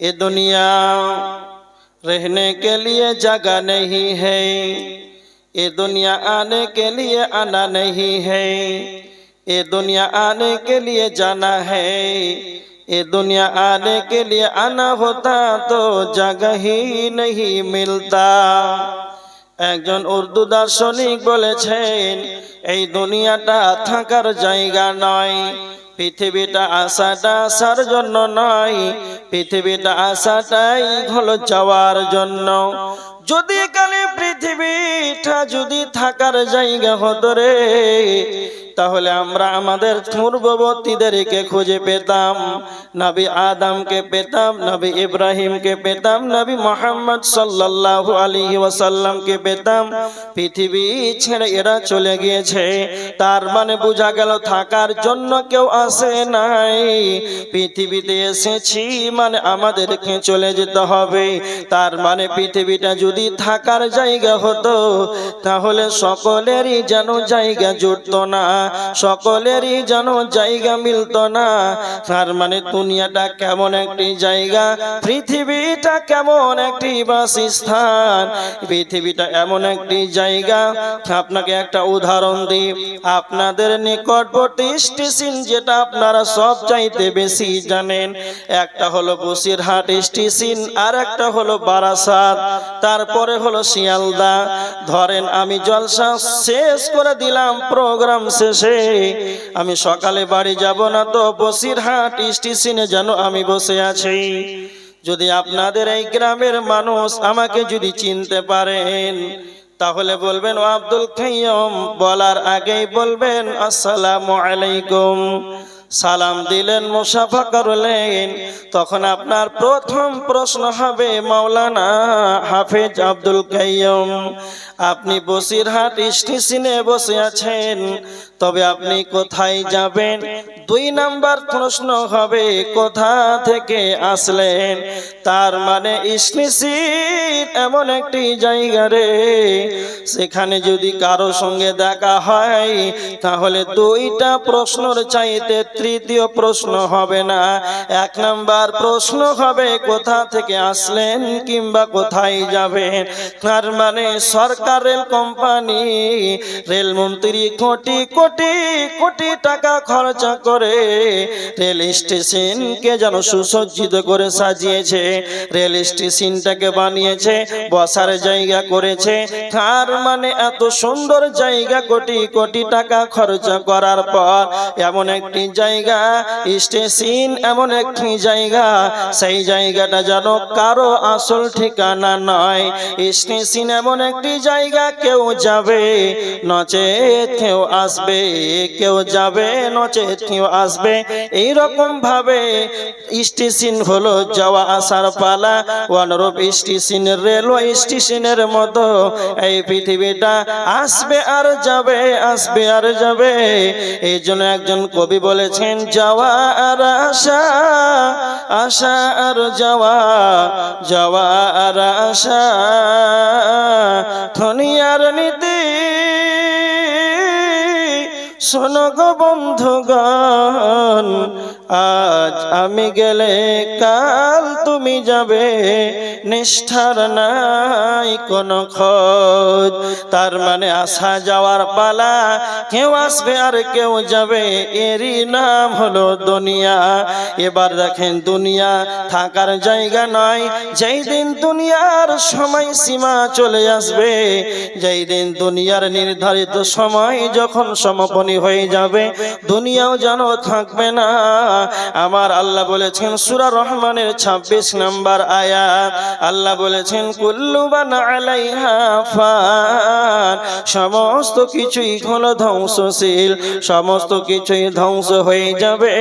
ये दुनिया रहने के लिए जगह नहीं है, ये दुनिया आने के लिए आना नहीं है, ये दुनिया आने के लिए जाना है, ये दुनिया आने के लिए आना होता तो जगह ही नहीं मिलता। একজন উর্দু দার্শনিক বলেছেন, এই দুনিয়াটা থাকার জায়গা নয়, পৃথিবীটা আসাটা আসার জন্য নয়, পৃথিবীটা আসাটাই হলো যাওয়ার জন্য। যদি কালে পৃথিবীটা যদি থাকার জায়গা হতো রে, তাহলে আমরা আমাদের পূর্ববর্তীদেরকে খুঁজে পেতাম, নবী আদমকে পেতাম, নবী ইব্রাহিমকে পেতাম, নবী মুহাম্মদ সাল্লাল্লাহু আলাইহি ওয়াসাল্লামকে পেতাম। পৃথিবী ছেড়ে এরা চলে গিয়েছে, তার মানে বোঝা গেল থাকার জন্য কেউ আসে নাই, পৃথিবীতে এসেছি মানে আমাদেরকে চলে যেতে হবে। তার মানে পৃথিবীটা যদি থাকার জায়গা হতো তাহলে সকলেরই যেন জায়গা জুটতো না, সকলেরই যেন জায়গা মিলতো না। তার মানে দুনিয়াটা কেমন একটি জায়গা, পৃথিবীটা কেমন একটি বাসস্থান, পৃথিবীটা এমন একটি জায়গা। আপনাকে একটা উদাহরণ দিই, আপনাদের নিকটবর্তী স্টেশন যেটা আপনারা সব চাইতে বেশি জানেন, একটা হলো বসিরহাট স্টেশন, আর একটা হলো বারাসাত, তারপরে হলো শিয়ালদা। ধরেন আমি জলসা শেষ করে দিলাম, প্রোগ্রাম শেষে আমি সকালে বাড়ি যাব না, তো বসিরহাট স্টেশনে যেন আমি বসে আছি। যদি আপনাদের এই গ্রামের মানুষ আমাকে যদি চিনতে পারেন তাহলে বলবেন ও আব্দুল কাইয়ুম, বলার আগেই বলবেন আসসালামু আলাইকুম। সালাম দিলেন, মুসাফা করলেন, তখন আপনার প্রথম প্রশ্ন হবে মাওলানা হাফেজ আব্দুল কাইয়ুম, আপনি বসিরহাট স্টেশনে বসে আছেন, তবে আপনি কোথায় যাবেন? 2 নাম্বার প্রশ্ন হবে কোথা থেকে আসলেন। তার মানে স্টেশন এমন একটি জায়গা রে, সেখানে যদি কারো সঙ্গে দেখা হয় তাহলে 2টা প্রশ্নের চাইতে তৃতীয় প্রশ্ন হবে না। 1 নাম্বার প্রশ্ন হবে কোথা থেকে আসলেন কিংবা কোথায় যাবেন। তার মানে সরকারের কোম্পানি, রেলমন্ত্রী কোটি কোটি কোটি টাকা খরচা করে রেল স্টেশনকে যেন সুসজ্জিত করে সাজিয়েছে, রেল স্টেশনটাকে বানিয়েছে, বসার জায়গা করেছে। তার মানে এত সুন্দর জায়গা, কোটি কোটি টাকা খরচা করার পর এমন একটি জায়গা স্টেশন, এমন একটি জায়গা, সেই জায়গাটা যেন কারো আসল ঠিকানা নয়। স্টেশন এমন একটি জায়গা, কেউ যাবে নচেত কেউ আসবে, কেউ যাবে নচেত কেউ আসবে। এইরকম ভাবে স্টেশন হলো যাওয়া আসার পালা, অনুরূপ স্টেশন রেলওয়ে স্টেশনের মতো এই পৃথিবীটা আসবে আর যাবে, আসবে আর যাবে। এই জন্য একজন কবি বলেছেন, যাওয়া আর আসা, আসা আর যাওয়া, যাওয়া আর আসা, দুনিয়ার নীতি শোনো গো বন্ধুগণ, আজ আমি গেলে কাল তুমি যাবে, নিষ্ঠার নাই কোনো খোঁজ। তার মানে আসা যাওয়ার পালা, কেউ আসবে আর কেউ যাবে, এরই নাম হলো দুনিয়া। এবার দেখেন, দুনিয়া থাকার জায়গা নয়। যেই দিন দুনিয়ার সময় সীমা চলে আসবে, যেই দিন দুনিয়ার নির্ধারিত সময় যখন সমাপনী হয়ে যাবে, দুনিয়াও যেন থাকবে না। আমার আল্লাহ বলেছেন সূরা রহমানের 26 নম্বর আয়াত, আল্লাহ বলেছেন কুল্লু মান আলাইহা ফান, সমস্ত কিছুই হলো ধ্বংসশীল, সমস্ত কিছুই ধ্বংস হয়ে যাবে,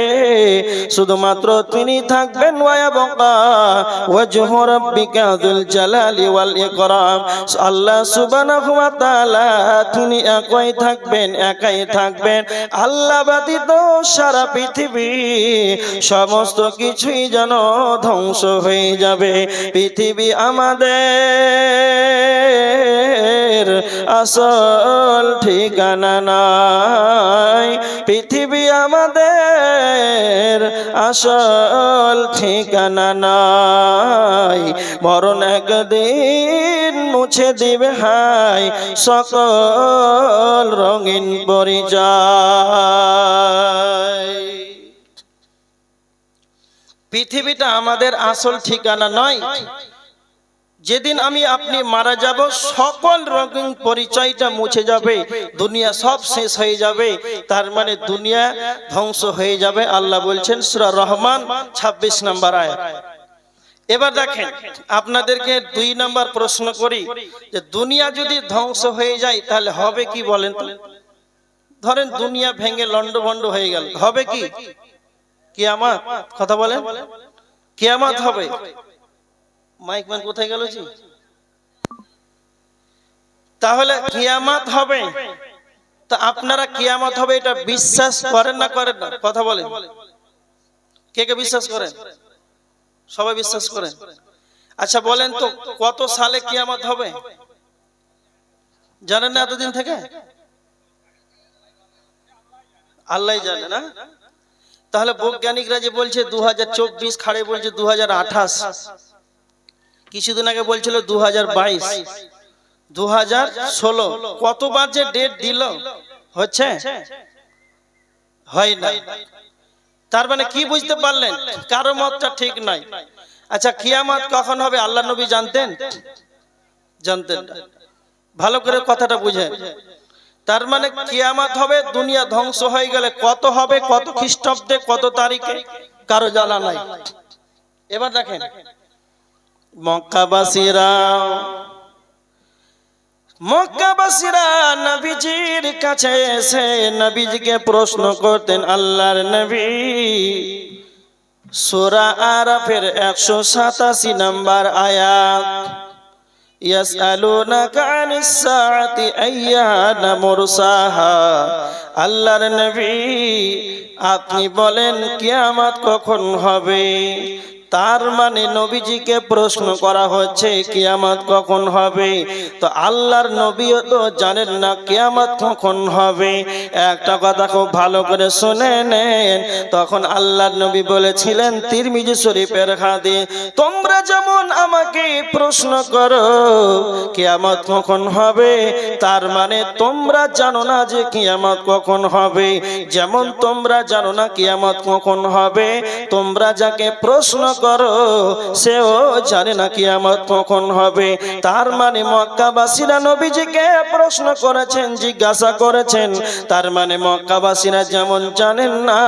শুধুমাত্র তিনি থাকবেন। ওয়া ইয়াবকা ওয়াজহু রাব্বিকা যুল জালালি ওয়াল ইকরাম, আল্লাহ সুবহানাহু ওয়া তাআলা তিনি একাই থাকবেন, একাই থাকবেন। আল্লাহ ব্যতীত সারা পৃথিবী সমস্ত কিছুই যেন ধ্বংস হয়ে যাবে। পৃথিবী আমাদের আসল ঠিকানা নয়, পৃথিবী আমাদের আসল ঠিকানা নয়। মরণ একদিন মুছে দিবে হায় সকল রঙিন পরিচয়। পৃথিবীটা আমাদের আসল ঠিকানা নয়। যেদিন আমি আপনি মারা যাব সকল রঙিন পরিচয়টা মুছে যাবে, দুনিয়া সব শেষ হয়ে যাবে। তার মানে দুনিয়া ধ্বংস হয়ে যাবে। আল্লাহ বলছেন সূরা রহমান 26 নম্বর আয়াত। এবার দেখেন, আপনাদেরকে 2 নম্বর প্রশ্ন করি যে দুনিয়া যদি ধ্বংস হয়ে যায় তাহলে হবে কি বলেন তো? ধরেন দুনিয়া ভেঙে লন্ডভন্ড হয়ে গেল, হবে কি? কিয়ামত। কথা বলেন, কিয়ামত হবে। মাইক ম্যান কোথায় গেল জি? তাহলে কিয়ামত হবে। তা আপনারা কিয়ামত হবে এটা বিশ্বাস করেন না করেন না? কথা বলেন, কে কে বিশ্বাস করেন? সবাই বিশ্বাস করেন। আচ্ছা বলেন তো কত সালে কিয়ামত হবে জানেন না? এতদিন থেকে আল্লাহই জানে না। তাহলে বৈজ্ঞানিকরা যে বলছে 2024, খাড়ে বলছে 2028, কিছুদিন আগে বলছিল 2022, 2016, কতবার যে ডেট দিল, হচ্ছে হয় না। তার মানে কি বুঝতে পারলেন? কারো মতটা ঠিক নাই। আচ্ছা কিয়ামত কখন হবে আল্লাহ নবী জানতেন? জানতেন না। ভালো করে কথাটা বুঝেন। তার মানে কিয়ামত হবে দুনিয়া ধ্বংস হয়ে গেলে, কত হবে, কত খ্রিস্টাব্দে, কত তারিখে, কারো জানা নাই। এবার দেখেন, মক্কাবাসীরা নবীজির কাছে এসে নবীজিকে প্রশ্ন করতেন। আল্লাহর নবী সূরা আরাফের 187 নম্বর আয়াত, ইয়াসআলুনাকা আনিস সাআতি আইয়ানা মুরসাহা। আল্লাহর নবী আপনি বলেন কিয়ামত কখন হবে? তার মানে নবীজিকে প্রশ্ন করা হচ্ছে কিয়ামত কখন হবে। তো আল্লাহর নবীও তো জানেন না কিয়ামত কখন হবে। একটা কথা খুব ভালো করে শুনে নেন। তখন আল্লাহর নবী বলেছিলেন তিরমিজি শরীফের হাদিস, তোমরা যেমন আমাকে প্রশ্ন করো কিয়ামত কখন হবে, তার মানে তোমরা জানো না যে কিয়ামত কখন হবে। যেমন তোমরা জানো না কিয়ামত কখন হবে, তোমরা যাকে প্রশ্ন করো সেও জানে না কিয়ামত কখন হবে। তার মানে মক্কাবাসীরা নবীজিকে প্রশ্ন করেছেন, জিজ্ঞাসা করেছেন। তার মানে মক্কাবাসীরা যেমন জানেন না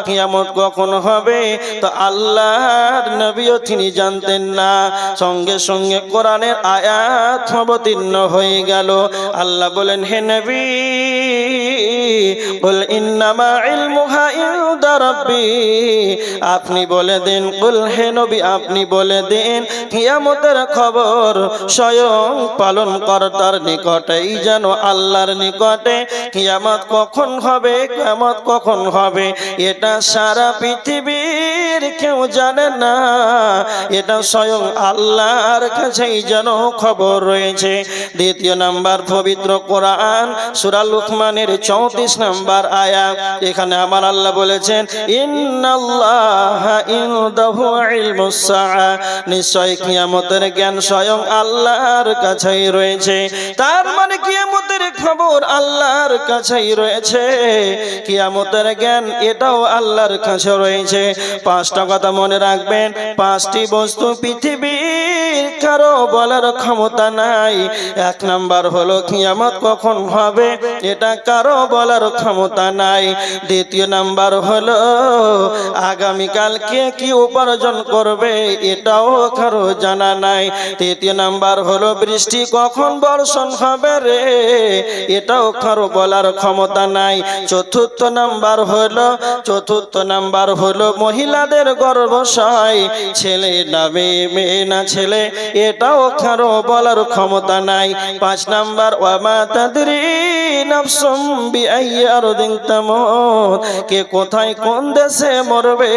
কিয়ামত কখন হবে, তো আল্লাহর নবীও তিনি জানতেন না। সঙ্গে সঙ্গে কোরআনের আয়াত অবতীর্ণ হয়ে গেল। আল্লাহ বলেন, হে নবী কুল ইন্নামা ইলমুহা ইনদা রাব্বি, আপনি বলে দেন, কুল হে নবী আপনি বলে দেন কিয়ামতের খবর স্বয়ং পালনকর্তার নিকটেই যেন, আল্লাহর নিকটে। কিয়ামত কখন হবে, কিয়ামত কখন হবে এটা সারা পৃথিবীর কেউ জানে না, এটা স্বয়ং আল্লাহর কাছেই যেন খবর রয়েছে। দ্বিতীয় নাম্বার পবিত্র কোরআন সূরা লুকমানের 34 নম্বর আয়াত, এখানে আমার আল্লাহ বলেছেন ইন্নাল্লাহা ইনদাহু ইলমুস সাআ, নিশ্চয় কিয়ামতের জ্ঞান স্বয়ং আল্লাহর কাছেই রয়েছে। তার মানে কিয়ামতের খবর আল্লাহর কাছেই রয়েছে, কিয়ামতের জ্ঞান এটাও আল্লাহর কাছে রয়েছে। 5টা কথা মনে রাখবেন, 5টি বস্তু পৃথিবীর কারো বলার ক্ষমতা নাই। 1 নাম্বার হলো কিয়ামত কখন হবে, এটা কারো বলার ক্ষমতা নাই। দ্বিতীয় নাম্বার হলো আগামীকাল কে কি উপার্জন করবে, এটাও কারো জানা নাই। তৃতীয় নাম্বার হলো বৃষ্টি কখন বর্ষণ হবে রে, এটাও কারো বলার ক্ষমতা নাই। চতুর্থ নাম্বার হলো মহিলাদের গর্ভাশয়, ছেলে না মেয়ে না ছেলে, এটাও কারো বলার ক্ষমতা নাই। 5 নাম্বার ওয়ামা তাদরি নাফসুম বিআইয়ি আরদিন তামুত, কে কোথায় কোন দেশে মরবে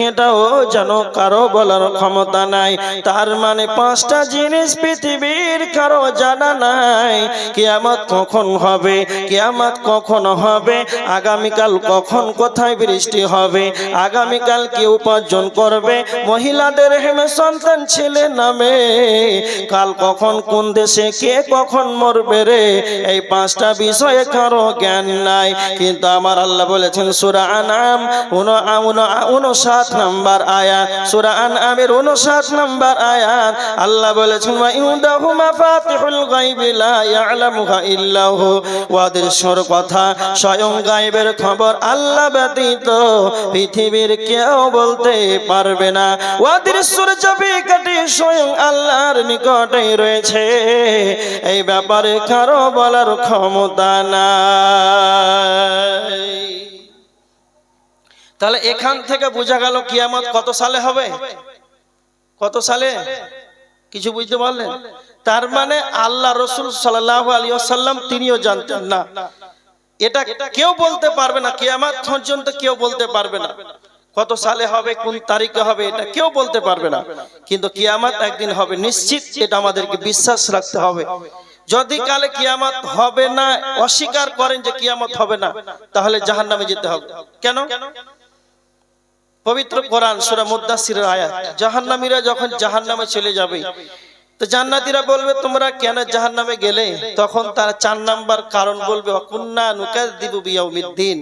এটাও যেন কারো বলার ক্ষমতা নাই। তার মানে 5টা জিনিস পৃথিবীর কারো জানা নাই। কিয়ামত কখন হবে, কিয়ামত কখন হবে, আগামীকাল কখন কোথায় বৃষ্টি হবে, আগামীকাল কি উপার্জন করবে, মহিলাদের হেমে সন্তান ছেলে নামে, কাল কখন কোন দেশে কে কখন মরবে রে, এই 5টা বিষয়ে কারো জ্ঞান নাই। কিন্তু আমার আল্লাহ বলেছেন সূরা আনআম 59 নম্বর আয়াত, সূরা আনআমের 59 নম্বর আয়াত, আল্লাহ বলেছেন ওয়া ইনদাহু মাফাতিহুল গায়বি লা ইয়ালামুহা ইল্লাহু, ওয়াদের কথা স্বয়ং গায়বের খবর আল্লাহ ব্যতীত পৃথিবীর কেউ বলতে পারবে না। ওয়াদের চাবিকাঠি স্বয়ং আল্লাহর নিকটেই রয়েছে, এই ব্যাপারে কারো বলার ক্ষমতা নাই। তাহলে এখান থেকে বোঝা গেল কিয়ামত কত সালে হবে, কত সালে, কিছু বুঝতে পারলেন? তার মানে আল্লাহ রাসূল সাল্লাল্লাহু আলাইহি ওয়াসাল্লাম তিনিও জানতেন না, এটা কেউ বলতে পারবে না, কিয়ামত পর্যন্ত কেউ বলতে পারবে না কত সালে হবে, কোন তারিখে হবে, এটা কেউ বলতে পারবে না। কিন্তু কিয়ামত একদিন হবে নিশ্চিত, এটা আমাদেরকে বিশ্বাস রাখতে হবে। যদি কালে কিয়ামত হবে না অস্বীকার করেন যে কিয়ামত হবে না, তাহলে জাহান্নামে যেতে হবে। কেন? পবিত্র কোরআন সূরা মুদ্দাসসিরের আয়াত, জাহান্নামীরা যখন জাহান্নামে চলে যাবে তো জান্নাতীরা বলবে তোমরা কেন জাহান্নামে গেলে, তখন তারা 4 নাম্বার কারণ বলবে ওয়াকুন্না নুকাযযিবু বিয়াউমিদ্দিন,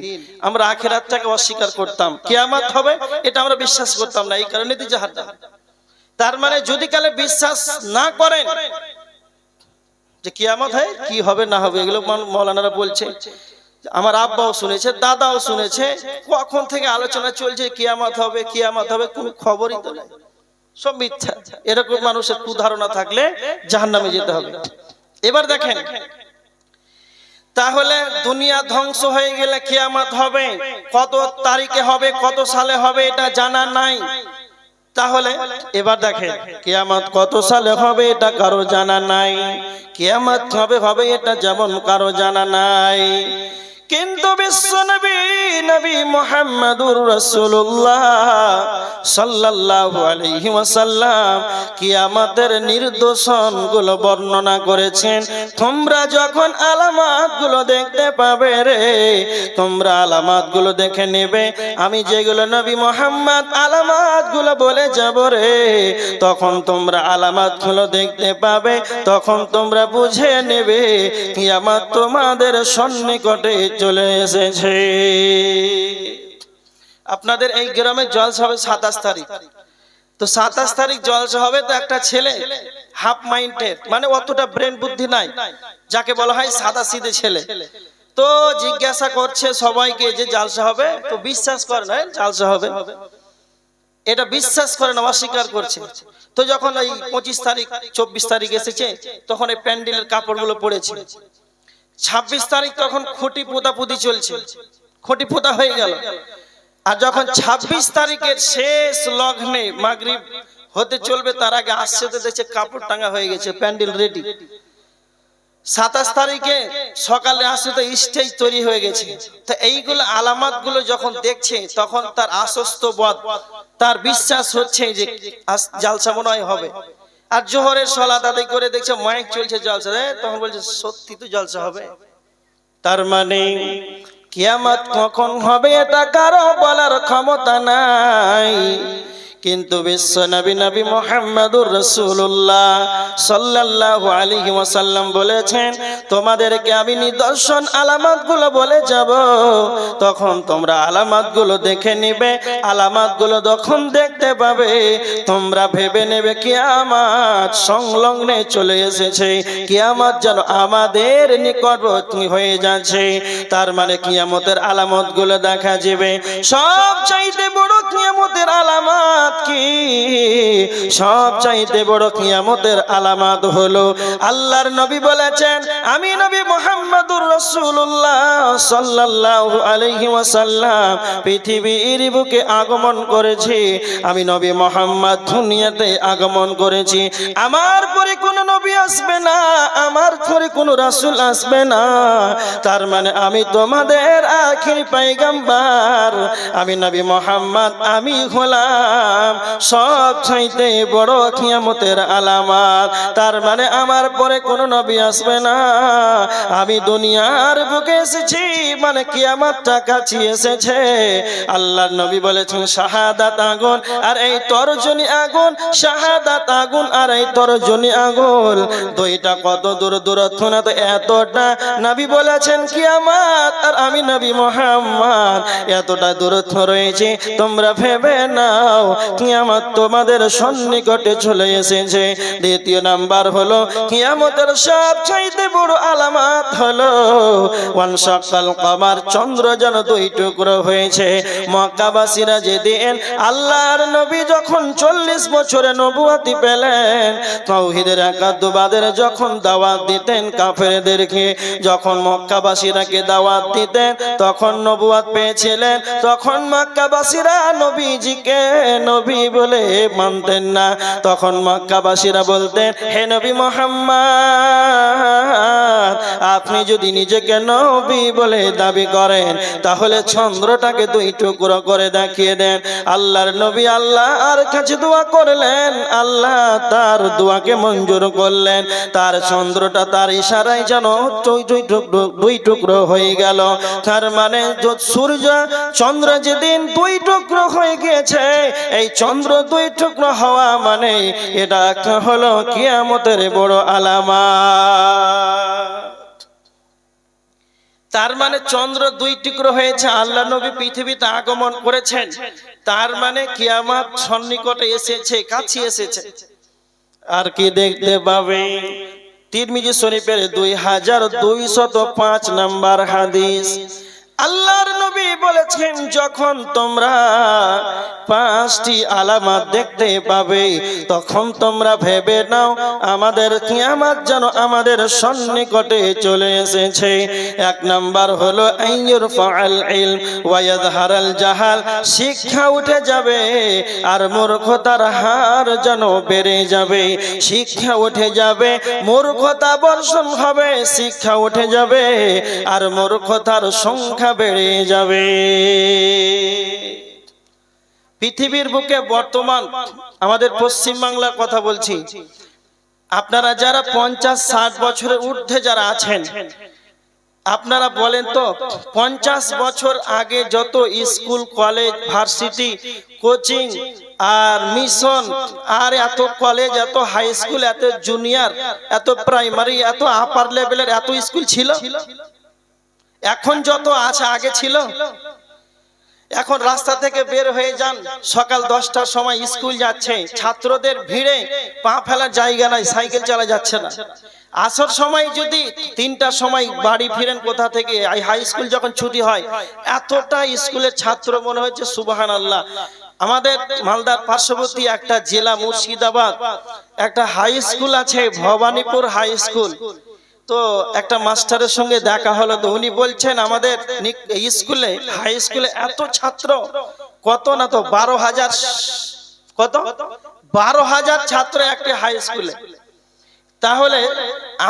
আমরা আখিরাতটাকে অস্বীকার করতাম, কিয়ামত হবে এটা আমরা বিশ্বাস করতাম না, এই কারণে তো জাহান্নাম। তার মানে যদি কালে বিশ্বাস না করেন যে কিয়ামত হয়, কি হবে না হবে এগুলো মাওলানারা বলছে, আমার আব্বাও শুনেছে, দাদাও শুনেছে, কখন থেকে আলোচনা চলছে কিয়ামত হবে কিয়ামত হবে, কোনো খবরই তো নাই, সব মিথ্যা। এরকম মানুষের কুধারণা থাকলে জাহান্নামে যেতে হবে। এবার দেখেন, তাহলে দুনিয়া ধ্বংস হয়ে গেলে কিয়ামত হবে, কত তারিখে হবে কত সালে হবে এটা জানা নাই। তাহলে এবার দেখেন কিয়ামত কত সালে হবে এটা কারো জানা নাই, কিয়ামত কবে হবে এটা যেমন কারো জানা নাই। কিন্তু বিশ্বনবী নবী মুহাম্মদুর রাসূলুল্লাহ সাল্লাল্লাহু আলাইহি ওয়াসাল্লাম কিয়ামতের নিদর্শনগুলো বর্ণনা করেছেন। তোমরা যখন আলামতগুলো দেখতে পাবে রে, তোমরা আলামতগুলো দেখে নেবে, আমি যেগুলো নবী মুহাম্মদ আলামতগুলো বলে যাব রে, তখন তোমরা আলামতগুলো দেখতে পাবে, তখন তোমরা বুঝে নেবে কিয়ামত তোমাদের সন্নিকটে চলে এসেছে। আপনাদের এই গ্রামে জলসা হবে 27 তারিখ, তো 27 তারিখ জলসা হবে, তো একটা ছেলে হাফ মাইন্ডেড, মানে অতটা ব্রেন বুদ্ধি নাই, যাকে বলা হয় সাদা সিধে ছেলে, তো জিজ্ঞাসা করছে সবাইকে যে জলসা হবে, তো বিশ্বাস করে না জলসা হবে, এটা বিশ্বাস করে না, অস্বীকার করছে। তো যখন এই 25 তারিখ 24 তারিখ এসেছে, তখন এই প্যান্ডেলের কাপড়গুলো পড়েছে। 26 তারিখ তখন খুঁটি পোতাপুতি চলছে, খুঁটি পোতা হয়ে গেল। আর যখন 26 তারিখের শেষ লগ্নে মাগরিব হতে চলবে, তার আগে আসছে তো দেখছে কাপড় টাঙ্গা হয়ে গেছে, প্যান্ডেল রেডি। 27 তারিখে সকালে আসছে তো স্টেজ তৈরি হয়ে গেছে। তো এইগুলো আলামতগুলো যখন দেখছে, তখন তার আশ্বস্ত বোধ, তার বিশ্বাস হচ্ছে যে জালসা মনে হয় হবে। আর জোহরের সালাত আদায় করে দেখছে মাইক চলছে জলসা, তখন বলছে সত্যি তো জলসা হবে। তার মানে কিয়ামত কখন হবে এটা কারো বলার ক্ষমতা নাই। কিন্তু বিশ্ব নবী নবী মুহাম্মদুর রাসূলুল্লাহ সাল্লাল্লাহু আলাইহি ওয়াসাল্লাম বলেছেন, তোমাদেরকে আমি নিদর্শন আলামতগুলো বলে যাব, তখন তোমরা আলামতগুলো দেখে নিবে। আলামতগুলো যখন দেখতে পাবে, তোমরা ভেবে নেবে কিয়ামত সংলগ্নে চলে এসেছে, কিয়ামত যেন আমাদের নিকটবর্তী হয়ে যাচ্ছে। তার মানে কিয়ামতের আলামতগুলো দেখা যাবে। সবচাইতে বড় কিয়ামতের আলামত আলামাত কি? সবচাইতে বড় কিয়ামতের আলামত হলো আল্লাহর নবী বলেছেন, আমি নবী মুহাম্মদুর রাসূলুল্লাহ সাল্লাল্লাহু আলাইহি ওয়াসাল্লাম পৃথিবীর বুকে আগমন করেছি। আমি নবী মুহাম্মদ দুনিয়াতে আগমন করেছি। আমার পরে কোনো নবী আসবে না, আমার পরে কোনো রাসূল আসবে না। তার মানে আমি তোমাদের আখির পয়গম্বর, আমি নবী মুহাম্মদ, আমি হলাম সবচাইতে বড় কিয়ামতের আলামত। তার মানে আমার পরে কোনো নবী আসবে না, আমি দুনিয়ার বুকে এসেছি, মানে কিয়ামতটা কাছে এসেছে। আল্লাহর নবী বলেছেন শাহাদাত আগুন আর এই তরজনী আগুন, শাহাদাত আগুন আর এই তরজনী আগুন, দুইটা কত দূর দূরত্ব না? তো এতটা নবী বলেছেন কিয়ামত আর আমি নবী মুহাম্মদ এতটা দূরত্ব রয়েছে। তোমরা ভেবে নাও কিয়ামত তোমাদের সন্নিকটে চলে এসেছে। দ্বিতীয় নাম্বার হলো কিয়ামতের সবচাইতে বড় আলামত হলো ওয়ানশাক্কাল কমার, চন্দ্র যেন দুই টুকরো হয়েছে। মক্কাবাসীরা যেদিন আল্লাহর নবী যখন 40 বছরে নবুয়তি পেলেন, তাওহীদের একাত্মবাদের যখন দাওয়াত দিতেন কাফেরদেরকে, যখন মক্কাবাসীরাকে দাওয়াত দিতেন তখন নবুয়ত পেয়েছিলেন, তখন মক্কাবাসীরা নবীজিকে নবী বলে মানতেন না। তখন মক্কাবাসীরা বলতেন, হে নবী মুহাম্মদ, আপনি যদি নিজেকে নবী বলে দাবি করেন তাহলে চন্দ্রটাকে দুই টুকরো করে দেখিয়ে দেন। আল্লাহর নবী আল্লাহর কাছে দোয়া করলেন, আল্লাহ তার দোয়াকে মঞ্জুর করলেন। তার চন্দ্রটা তার ইশারায় যেন দুই টুকরো হয়ে গেল। তার মানে সূর্য চন্দ্র যেদিন দুই টুকরো হয়ে গিয়েছে, এই চন্দ্র দুই টুকরো হওয়া মানে এটা হলো কিয়ামতের বড় আলামত। তার মানে চন্দ্র দুই টুকরো হয়েছে, আল্লাহ নবী পৃথিবীতে আগমন করেছেন, তার মানে কিয়ামত সন্নিকটে এসেছে, কাছে এসেছে। আর কি দেখতে পাবে? তিরমিজি শরীফের 2205 নম্বর হাদিস, আল্লাহর নবী বলেছেন, যখন তোমরা 5টি আলামত দেখতে পাবে তখন তোমরা ভেবে নাও আমাদের কিয়ামত যেন আমাদের সন্নিকটে চলে এসেছে। 1 নাম্বার হলো আইয়ুরফাআল ইলম ওয়া ইয়াযহারাল জাহাল, শিক্ষা উঠে যাবে আর মূর্খতার হার যেন বেড়ে যাবে। শিক্ষা উঠে যাবে, মূর্খতা বর্ষণ হবে, শিক্ষা উঠে যাবে আর মূর্খতার সংখ্যা বেড়ে যাবে। পৃথিবীর বুকে বর্তমান আমাদের পশ্চিম বাংলার কথা বলছি, আপনারা যারা 50-60 বছরের ঊর্ধ্বে যারা আছেন, আপনারা বলেন তো 50 বছর আগে যত স্কুল, কলেজ, ভার্সিটি, কোচিং আর মিশন আর এত কলেজ, এত হাই স্কুল, এত জুনিয়র, এত প্রাইমারি, এত আপার লেভেলের এত স্কুল ছিল? এখন যত আছে আগে ছিল? এখন রাস্তা থেকে বের হয়ে যান, সকাল 10টার সময় স্কুল যাচ্ছে, ছাত্রদের ভিড়ে পা ফেলার জায়গা নাই, সাইকেল চালা যাচ্ছে না। আসর সময় যদি 3টার সময় বাড়ি ফিরেন কোথা থেকে, হাই স্কুল যখন ছুটি হয়, এতটা স্কুলের ছাত্র মনে হচ্ছে সুবহানাল্লাহ। আমাদের মালদার পার্শ্ববর্তী একটা জেলা মুর্শিদাবাদ, একটা হাই স্কুল আছে ভবানীপুর হাই স্কুল। তো একটা মাস্টারের সঙ্গে দেখা হলো, তো উনি বলছেন আমাদের স্কুলে, হাই স্কুলে এত ছাত্র, কত না তো 12,000, কত 12,000 ছাত্র একটা হাই স্কুলে। তাহলে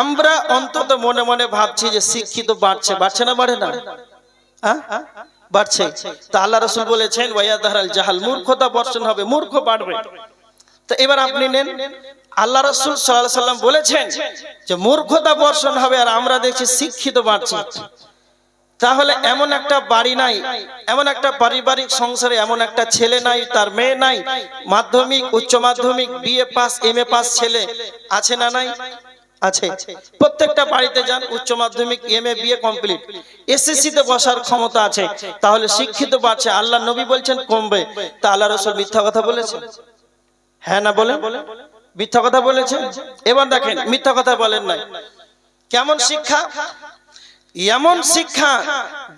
আমরা অন্তত মনে মনে ভাবছি যে শিক্ষিত বাড়ছে, বাড়ছে না বাড়ে না? বাড়ছে। তা আল্লাহ রাসূল বলেছেন ওয়ায়াযহারাল জাহাল, মূর্খতা বর্ষণ হবে, মূর্খ বাড়বে। তো এবার আপনি নেন, আল্লাহ রাসূল সাল্লাল্লাহু আলাইহি সাল্লাম বলেছেন যে মূর্খতা বর্ষণ হবে আর আমরা দেখছি শিক্ষিত বাড়ছে। তাহলে এমন একটা বাড়ি নাই, এমন একটা পারিবারিক সংসারে এমন একটা ছেলে নাই, তার মেয়ে নাই, মাধ্যমিক, উচ্চ মাধ্যমিক, বিএ পাস, এমএ পাস ছেলে আছে না নাই? আছে। প্রত্যেকটা বাড়িতে যান, উচ্চ মাধ্যমিক, এমএ, বিএ কমপ্লিট, এসএসসি তে বসার ক্ষমতা আছে। তাহলে শিক্ষিত বাড়ছে, আল্লাহ নবী বলছেন কমবে। তা আল্লাহ রাসূল মিথ্যা কথা বলেছেন? হ্যাঁ না বলেন? মিথ্যা কথা বলেছেন? এবার দেখেন, মিথ্যা কথা বলেন নাই। কেমন শিক্ষা? এমন শিক্ষা,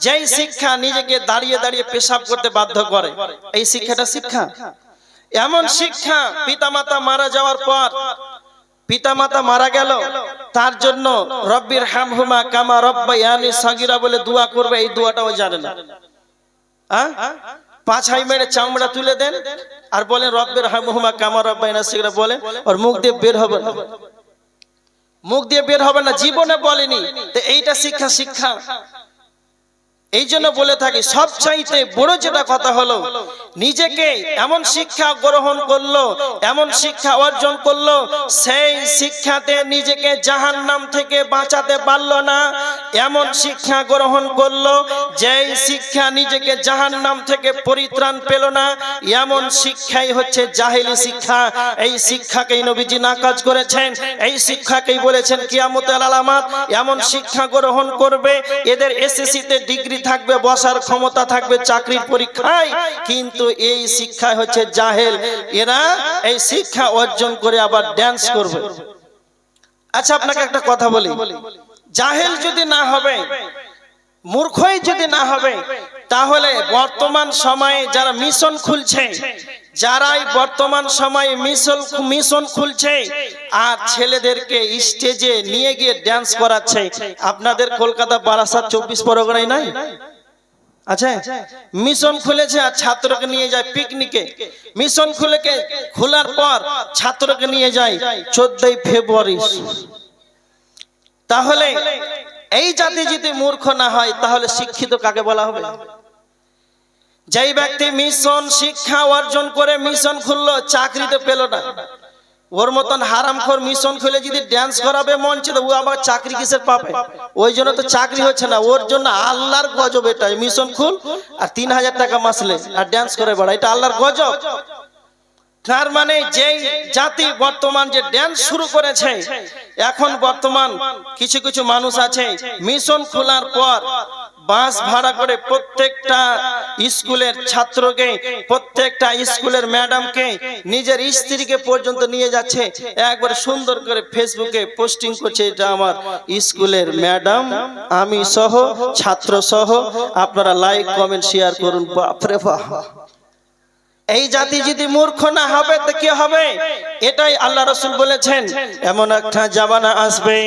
যেই শিক্ষা নিজেকে দাঁড়িয়ে দাঁড়িয়ে পেশাব করতে বাধ্য করে, এই শিক্ষাটা শিক্ষা? এমন শিক্ষা পিতামাতা মারা যাওয়ার পর, পিতামাতা মারা গেল, তার জন্য রব্বির হামহুমা কামা রব্বায়ানি সাগীরা বলে দোয়া করবে, এই দোয়াটাও জানে না। পাছাই মেরে চামড়া তুলে দেন আর বলেন রব্বির হামহুমা কামা রব্বায়ানি সাগীরা বলেন, আর মুখ দিয়ে বের হবে না, মুখ দিয়ে বের হবে না, জীবনে বলেনি। তো এইটা শিক্ষা। এই জন্য বলে থাকি সবচাইতে বড় যেটা কথা হলো, নিজেকে এমন শিক্ষা গ্রহণ করলো, এমন শিক্ষা অর্জন করলো, সেই শিক্ষাতে নিজেকে জাহান্নাম থেকে বাঁচাতে পারলো না। এমন শিক্ষা গ্রহণ করলো যেই শিক্ষা নিজেকে জাহান্নাম থেকে পরিত্রাণ পেল না। এমন শিক্ষাই হচ্ছে জাহেলি শিক্ষা। এই শিক্ষাকেই নবীজি নাকাজ করেছেন, এই শিক্ষাকেই বলেছেন কিয়ামতের আলামত। এমন শিক্ষা গ্রহণ করবে, এদের এসএসসিতে ডিগ্রি থাকবে, বসার ক্ষমতা থাকবে চাকরির পরীক্ষায়, কিন্তু এই শিক্ষা হচ্ছে জাহেল। এরা এই শিক্ষা অর্জন করে আবার ড্যান্স করবে। আচ্ছা আপনাকে একটা কথা বলি, জাহেল যদি না হবে, মূর্খই যদি না হবে, তাহলে বর্তমান সময়ে যারা মিশন খুলছে, যারাই বর্তমান সময়ে মিশন খুলছে আর ছেলেদেরকে স্টেজে নিয়ে গিয়ে ড্যান্স করাচ্ছে, আপনাদের কলকাতা বারাসাত 24 পরগনায় নাই? আচ্ছা, মিশন খুলেছে আর ছাত্রকে নিয়ে যায় পিকনিকে। মিশন খোলার পর ছাত্রকে নিয়ে যায় 14ই ফেব্রুয়ারি। তাহলে এই জাতি যদি মূর্খ না হয়, তাহলে শিক্ষিত কাকে বলা হবে? যেই ব্যক্তি মিশন শিক্ষা অর্জন করে মিশন খুললো, চাকরিতে পেল না, ওর মতন হারামখোর মিশন খুলে যদি ড্যান্স করাবে মঞ্চে, তো ও আবার চাকরি কিসের পাবে? ওই জন্য তো চাকরি হচ্ছে না। ওর জন্য আল্লাহর গজব এটাই, মিশন খুল আর 3000 টাকা মাসলে আর ড্যান্স করে বেড়া, এটা আল্লাহর গজব। তার মানে যেই জাতি বর্তমান যে ড্যান্স শুরু করেছে, এখন বর্তমান কিছু কিছু মানুষ আছে মিশন খোলার পর বাস ভাড়া করে প্রত্যেকটা স্কুলের ছাত্রকে, প্রত্যেকটা স্কুলের ম্যাডামকে, নিজের স্ত্রীকে পর্যন্ত নিয়ে যাচ্ছে, একবার সুন্দর করে ফেসবুকে পোস্টিং করছে, এটা আমার স্কুলের ম্যাডাম, আমি সহ ছাত্র সহ, আপনারা লাইক কমেন্ট শেয়ার করুন। বাপরে বাপ, এই জাতি যদি মূর্খ না হবে তো কি হবে? এটাই আল্লাহ রাসূল বলেছেন, এমন একটা জামানা আসবে,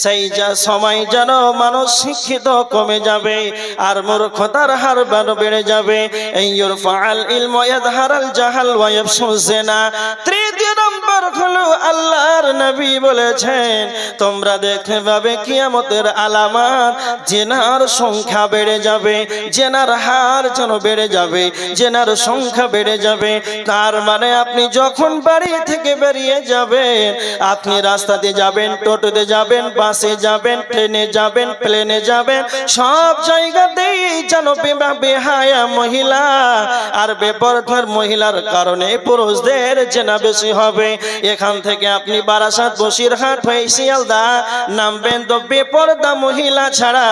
সেই সময় যেন মানুষ শিক্ষিত কমে যাবে আর মূর্খতার হার বেড়ে যাবে। ইউরফাল ইলমু ইয়াযহারাল জাহাল ওয়া ইয়াফশুজ জিনা। তৃতীয় নম্বর হলো আল্লাহর নবী বলেছেন, তোমরা দেখতে পাবে কিয়ামতের আলামত, জিনার সংখ্যা বেড়ে যাবে, জিনার হার যেন বেড়ে যাবে, জিনার সংখ্যা বেড়ে যাবে। তার মানে আপনি যখন বাড়ি থেকে বেরিয়ে যাবেন, আপনি রাস্তাতে যাবেন, টোটোতে যাবেন, বাসে যাবেন, ট্রেনে যাবেন, প্লেনে যাবেন, সব জায়গাতেই যেন বেহায়া মহিলা আর বেপরদার মহিলার কারণে পুরুষদের জেনা বেশি হবে। এখান থেকে আপনি বারাসাত, বসিরহাট হয়ে শিয়ালদা নামবেন, তো বেপরদা মহিলা ছাড়া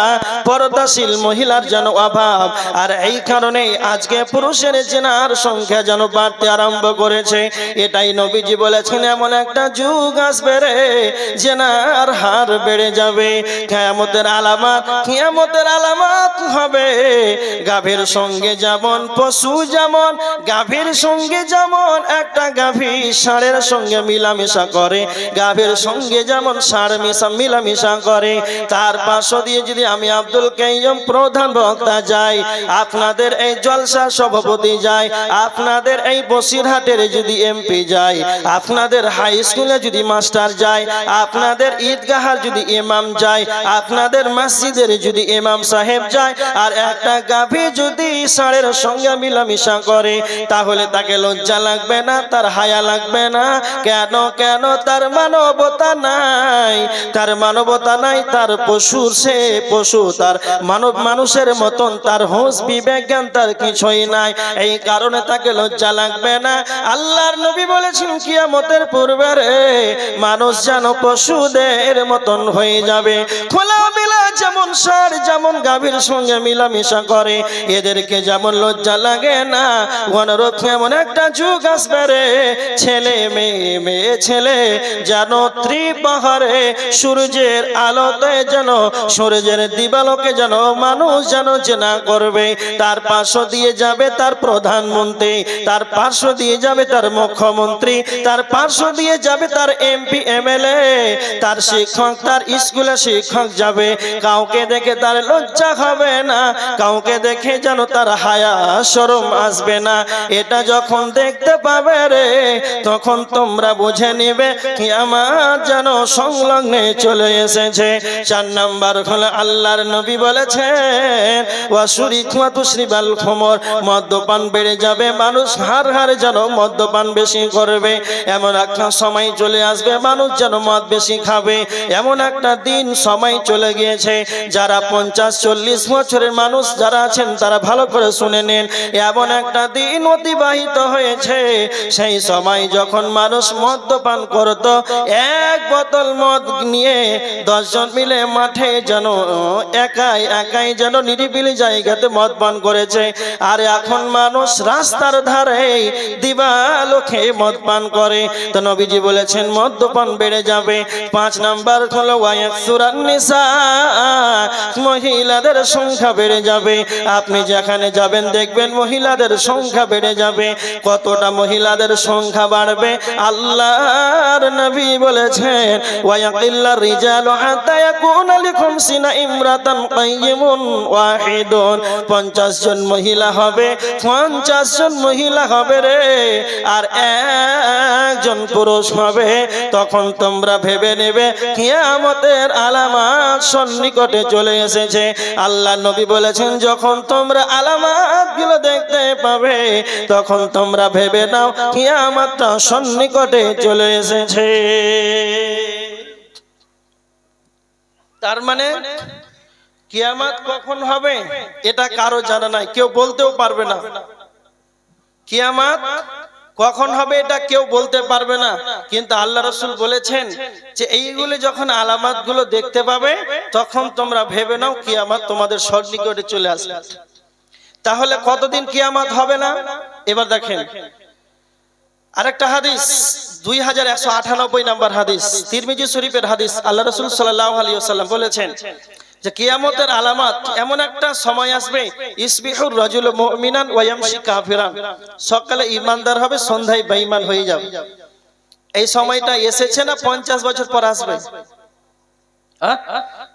পর্দাশীল মহিলার যেন অভাব। আর এই কারণে আজকে পুরুষের জেনার সংখ্যা যেন বাড়তে আরম্ভ করেছে। এটাই নবীজি বলেছেন, এমন একটা যুগ আসবে রে, জেনার হার বেড়ে যাবে। কিয়ামতের আলামত হবে, গাভীর সঙ্গে যেমন পশু, যেমন গাভীর সঙ্গে যেমন একটা গাভী ষাঁড়ের সঙ্গে মিলামিশা করে, গাভীর সঙ্গে যেমন ষাঁড় মিলামিশা করে, তার পাশ দিয়ে যদি আমি আব্দুল কাইয়ুম প্রধান বক্তা যাই, আপনাদের এই জলসা সভাপতি যাই, আপনাদের এই বসিরহাটের যদি এমপি যায়, আপনাদের হাই স্কুলে যদি মাস্টার যায়, আপনাদের ঈদগাহার যদি ইমাম যায়, আপনাদের মসজিদের যদি ইমাম সাহেব যায়, আর একটা গাভী যদি ষাঁড়ের সঙ্গে মিলামিশা করে, তাহলে তাকে লজ্জা লাগবে না? তার হায়া লাগবে না? কেন? তার মানবতা নাই, তার মানবতা নাই, তার পশুর সে পশু, তার মানুষের মতন তার হুঁশ বিবেক জ্ঞান তার কিছুই নাই। এই কারণে তাকে লজ্জা লাগবে না? আল্লাহর নবী বলেছেন, কিয়ামতের পূর্বে রে মানুষ যেন পশুদের মতন হয়ে যাবে। খোলামেলা যেমন ষাঁড় যেমন গাভীর সঙ্গে মিলামিশা করে, এদেরকে যেমন লজ্জা লাগে না, অনুরূপ এমন একটা যুগ আসবে রে, ছেলে মেয়ে, মেয়ে ছেলে, যেন ত্রিপাহাড়ে সূর্যের আলোতে যেন সূর্যের দিবালোকে যেন মানুষ যেন চেনা করবে। তার পার্শ্ব দিয়ে যাবে তার প্রধানমন্ত্রী, তার পার্শ্ব দিয়ে যাবে তার মুখ্যমন্ত্রী, তার পার্শ্ব দিয়ে যাবে তার এমপি এমএলএ, তার শিক্ষক, তার স্কুলে শিক্ষক যাবে। কাউকে দেখে তার লজ্জা হবে না, কাউকে দেখে যেন তার হায়া শরম আসবে না। এটা যখন দেখতে পাবে রে, তখন তোমরা বুঝে নিবে কিয়ামত যেন সংলগ্নে চলে এসেছে। 4 নাম্বার হলো আল্লাহর নবী বলেছেন ওয়াসুরিকুয়াতুশরিবাল খুমর, মদ্যপান বেড়ে যাবে, মানুষ হার হারে যেন মদ্যপান বেশি করবে। এমন একটা সময় চলে আসবে মানুষ যেন মদ বেশি খাবে। এমন একটা দিন সময় চলে গিয়েছে, যারা 50-40 বছরের মানুষ যারা আছেন তারা ভালো করে শুনে নেন। এমন একটা দিন অতিবাহিত হয়েছে, সেই সময় যখন মানুষ মদ্যপান করত, 1 বোতল মদ নিয়ে 10 জন মিলে মাঠে যেন একাই একাই যেন নিরিবিলি জায়গাতে মদ পান করেছে। আর এখন মানুষ রাস্তার ধারে দিবালোকে মদ পান করে। তো নবীজি বলেছেন মদ্যপান বেড়ে যাবে। 5 নাম্বার হলো ওয়ায়াকসুরান নিসা, মহিলাদের সংখ্যা বেড়ে যাবে। আপনি যেখানে যাবেন দেখবেন মহিলাদের সংখ্যা বেড়ে যাবে। কতটা মহিলাদের সংখ্যা বাড়বে? আল্লাহর নবী বলেছেন ওয়ায়াকিল্লার রিজালু হাত্তা ইয়াকুনা লিখামসিনা ইমরাতান কাইয়িমুন ওয়াহিদুন, 50 জন মহিলা হবে, 50 জন মহিলা হবে রে, আর 1 জন পুরুষ হবে। তখন তোমরা ভেবে নেবে কিয়ামতের আলামত সন্নিকটে চলে এসেছে। আল্লাহ নবী বলেছেন যখন তোমরা আলামতগুলো দেখতে পাবে, তখন তোমরা ভেবে নাও কিয়ামতটা সন্নিকটে চলে এসেছে। তার মানে কিয়ামত কখন হবে এটা কারো জানা নাই, কেউ বলতেও পারবে না। কিয়ামত কখন হবে এটা কেউ বলতে পারবে না, কিন্তু আল্লাহ রাসূল বলেছেন যে এইগুলো যখন আলামতগুলো দেখতে পাবে, তখন তোমরা ভেবে নাও কিয়ামত তোমাদের সন্নিকটে চলে আসবে। তাহলে কতদিন কিয়ামত হবে না? এবার দেখেন আরেকটা হাদিস, 2198 নাম্বার হাদিস, তিরমিজি শরীফের হাদিস। আল্লাহ রাসূল সাল্লাল্লাহু আলাইহি ওয়াসাল্লাম বলেছেন যে কিয়ামতের আলামত এমন একটা সময় আসবে, ইসবিহুর রাজুলু মুমিনান ওয়া ইয়ামশি কাফিরান, সকালে ঈমানদার হবে, সন্ধ্যায় বেঈমান হয়ে যাবে। এই সময়টা এসেছে না 50 বছর পর আসবে?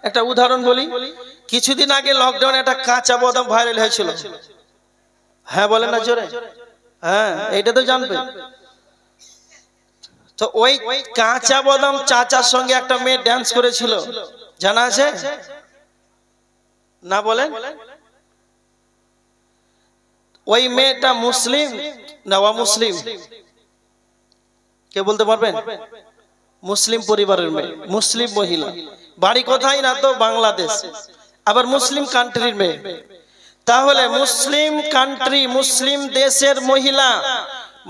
একটা উদাহরণ বলি, কিছুদিন আগে লকডাউনে একটা কাঁচা বাদাম ভাইরাল হয়েছিল। হ্যাঁ বলেন না জোরে, হ্যাঁ এটা তো জানবে। তো ওই কাঁচা বাদাম চাচার সঙ্গে একটা মেয়ে ডান্স করেছিল, জানা আছে না? বলেন। ওই মেয়েটা মুসলিম না অমুসলিম? কে বলতে পারবেন? মুসলিম পরিবারের মেয়ে, মুসলিম মহিলা, বাড়ি কোথায় না তো বাংলাদেশ, আবার মুসলিম কান্ট্রির মেয়ে। তাহলে মুসলিম কান্ট্রি, মুসলিম দেশের মহিলা,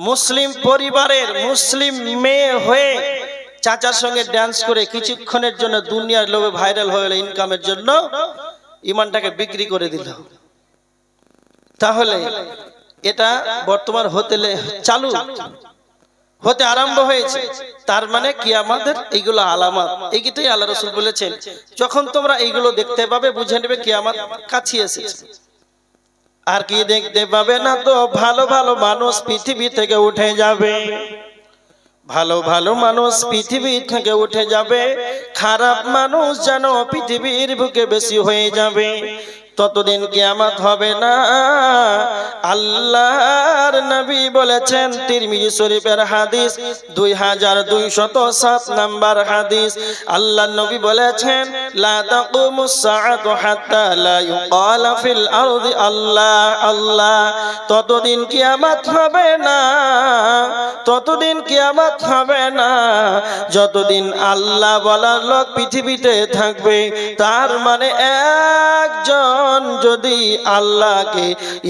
মুসলিম পরিবারের মুসলিম মেয়ে হয়ে চাচার সঙ্গে ডান্স করে কিছুক্ষণের জন্য দুনিয়ার লোভে ভাইরাল হয়ে ইনকামের জন্য ইমানটাকে বিক্রি করে দিল। তাহলে এটা বর্তমান হোটেলে চালু হতে আরম্ভ হয়েছে। তার মানে কিয়ামতের এইগুলো আলামত, এইটাই আল্লাহ রাসূল বলেছেন যখন তোমরা এইগুলো দেখতে পাবে বুঝে নেবে কিয়ামত কাছে এসেছে। আর কি দেখতে পাবে না তো? ভালো ভালো মানুষ পৃথিবী থেকে উঠে যাবে, ভালো ভালো মানুষ পৃথিবী থেকে উঠে যাবে, খারাপ মানুষ যেন পৃথিবীর বুকে বেশি হয়ে যাবে। ততদিন কিয়ামত হবে না। আল্লাহর নবী বলেছেন, তিরমিজি শরীফের হাদিস 2207 নাম্বার হাদিস, আল্লাহর নবী বলেছেন লা তাকুমুস সাআতু হাত্তা লা ইউকালা ফিল আরদি আল্লাহ আল্লাহ। ততদিন কিয়ামত হবে না, ততদিন কিয়ামত হবে না যতদিন আল্লাহ বলার লোক পৃথিবীতে থাকবে। তার মানে একজন যদি আল্লাহকে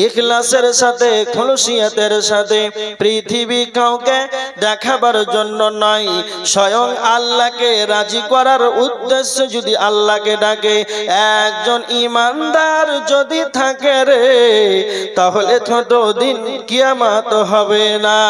ইখলাসের সাথে খুলসিয়তের সাথে পৃথিবী কাউকে দেখাবার জন্য নয়, স্বয়ং আল্লাহকে রাজি করার উদ্দেশ্যে যদি আল্লাহকে ডাকে, একজন ঈমানদার যদি থাকে রে, তাহলে ততদিন কিয়ামত হবে না।